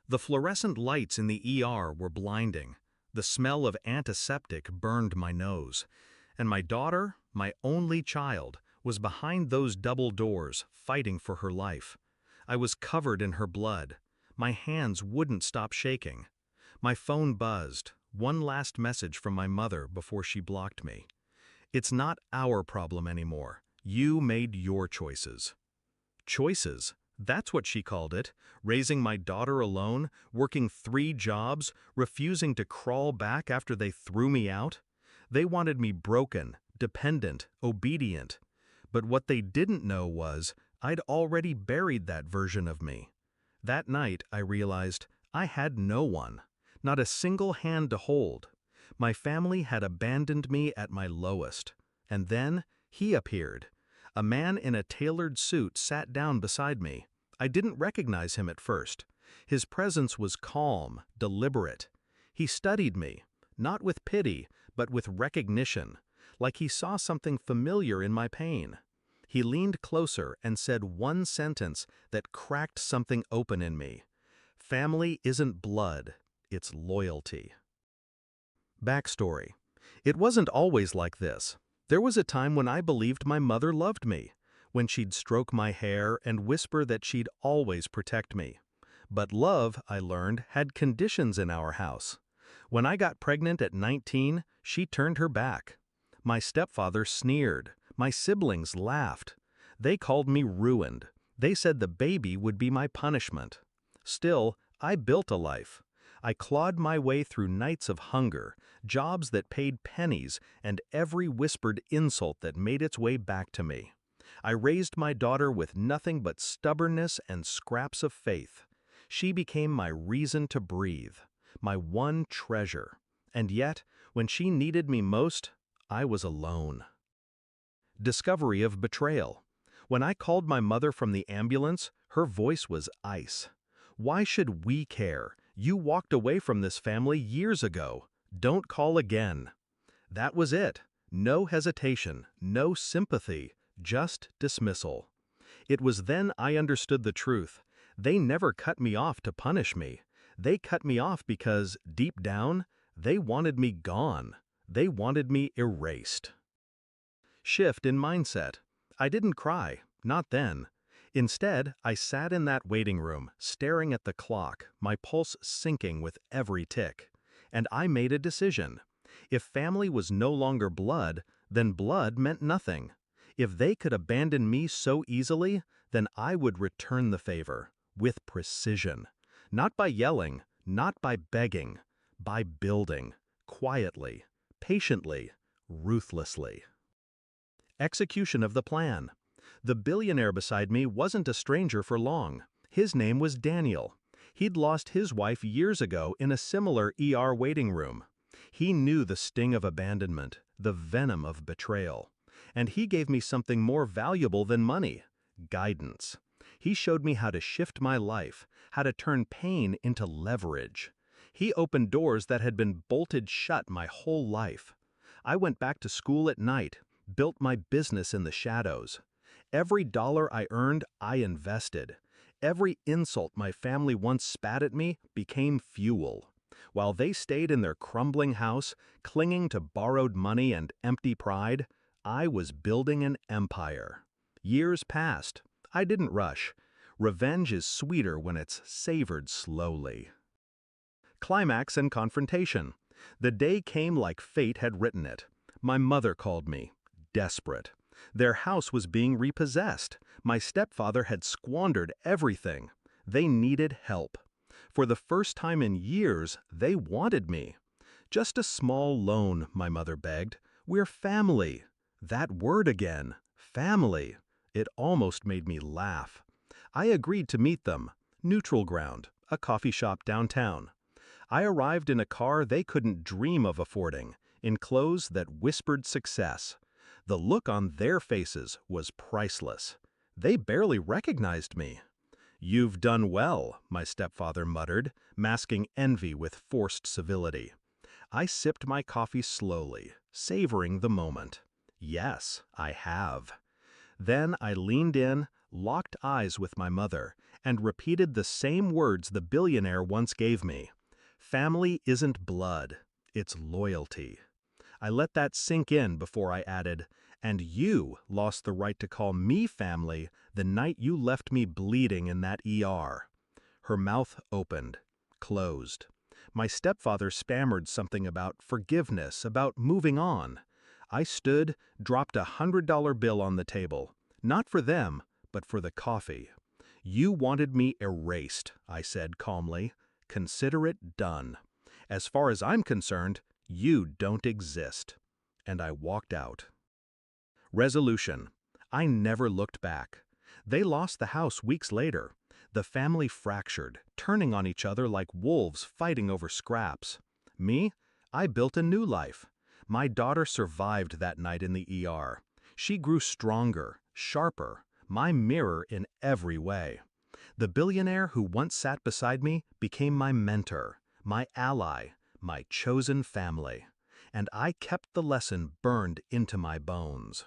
The fluorescent lights in the ER were blinding. The smell of antiseptic burned my nose. And my daughter, my only child, was behind those double doors, fighting for her life. I was covered in her blood. My hands wouldn't stop shaking. My phone buzzed. One last message from my mother before she blocked me. It's not our problem anymore. You made your choices. Choices? That's what she called it. Raising my daughter alone, working 3 jobs, refusing to crawl back after they threw me out. They wanted me broken, dependent, obedient. But what they didn't know was I'd already buried that version of me. That night, I realized I had no one, not a single hand to hold. My family had abandoned me at my lowest. And then he appeared. A man in a tailored suit sat down beside me. I didn't recognize him at first. His presence was calm, deliberate. He studied me, not with pity, but with recognition, like he saw something familiar in my pain. He leaned closer and said one sentence that cracked something open in me. Family isn't blood, it's loyalty. Backstory. It wasn't always like this. There was a time when I believed my mother loved me, when she'd stroke my hair and whisper that she'd always protect me. But love, I learned, had conditions in our house. When I got pregnant at 19, she turned her back. My stepfather sneered. My siblings laughed. They called me ruined. They said the baby would be my punishment. Still, I built a life. I clawed my way through nights of hunger, jobs that paid pennies, and every whispered insult that made its way back to me. I raised my daughter with nothing but stubbornness and scraps of faith. She became my reason to breathe, my one treasure. And yet, when she needed me most, I was alone. Discovery of betrayal. When I called my mother from the ambulance, her voice was ice. Why should we care? You walked away from this family years ago. Don't call again. That was it. No hesitation, no sympathy, just dismissal. It was then I understood the truth. They never cut me off to punish me. They cut me off because, deep down, they wanted me gone. They wanted me erased. Shift in mindset. I didn't cry, not then. Instead, I sat in that waiting room, staring at the clock, my pulse sinking with every tick. And I made a decision. If family was no longer blood, then blood meant nothing. If they could abandon me so easily, then I would return the favor, with precision. Not by yelling, not by begging, by building, quietly, patiently, ruthlessly. Execution of the plan. The billionaire beside me wasn't a stranger for long. His name was Daniel. He'd lost his wife years ago in a similar ER waiting room. He knew the sting of abandonment, the venom of betrayal. And he gave me something more valuable than money: guidance. He showed me how to shift my life, how to turn pain into leverage. He opened doors that had been bolted shut my whole life. I went back to school at night, built my business in the shadows. Every dollar I earned, I invested. Every insult my family once spat at me became fuel. While they stayed in their crumbling house, clinging to borrowed money and empty pride, I was building an empire. Years passed. I didn't rush. Revenge is sweeter when it's savored slowly. Climax and confrontation. The day came like fate had written it. My mother called me, desperate. Their house was being repossessed. My stepfather had squandered everything. They needed help. For the first time in years, they wanted me. Just a small loan, my mother begged. We're family. That word again, family. It almost made me laugh. I agreed to meet them. Neutral ground, a coffee shop downtown. I arrived in a car they couldn't dream of affording, in clothes that whispered success. The look on their faces was priceless. They barely recognized me. "You've done well," my stepfather muttered, masking envy with forced civility. I sipped my coffee slowly, savoring the moment. Yes, I have. Then I leaned in, locked eyes with my mother, and repeated the same words the billionaire once gave me. Family isn't blood, it's loyalty. I let that sink in before I added, and you lost the right to call me family the night you left me bleeding in that ER. Her mouth opened, closed. My stepfather stammered something about forgiveness, about moving on. I stood, dropped $100 bill on the table. Not for them, but for the coffee. You wanted me erased, I said calmly. Consider it done. As far as I'm concerned, you don't exist. And I walked out. Resolution. I never looked back. They lost the house weeks later. The family fractured, turning on each other like wolves fighting over scraps. Me? I built a new life. My daughter survived that night in the ER. She grew stronger, sharper, my mirror in every way. The billionaire who once sat beside me became my mentor, my ally, my chosen family. And I kept the lesson burned into my bones.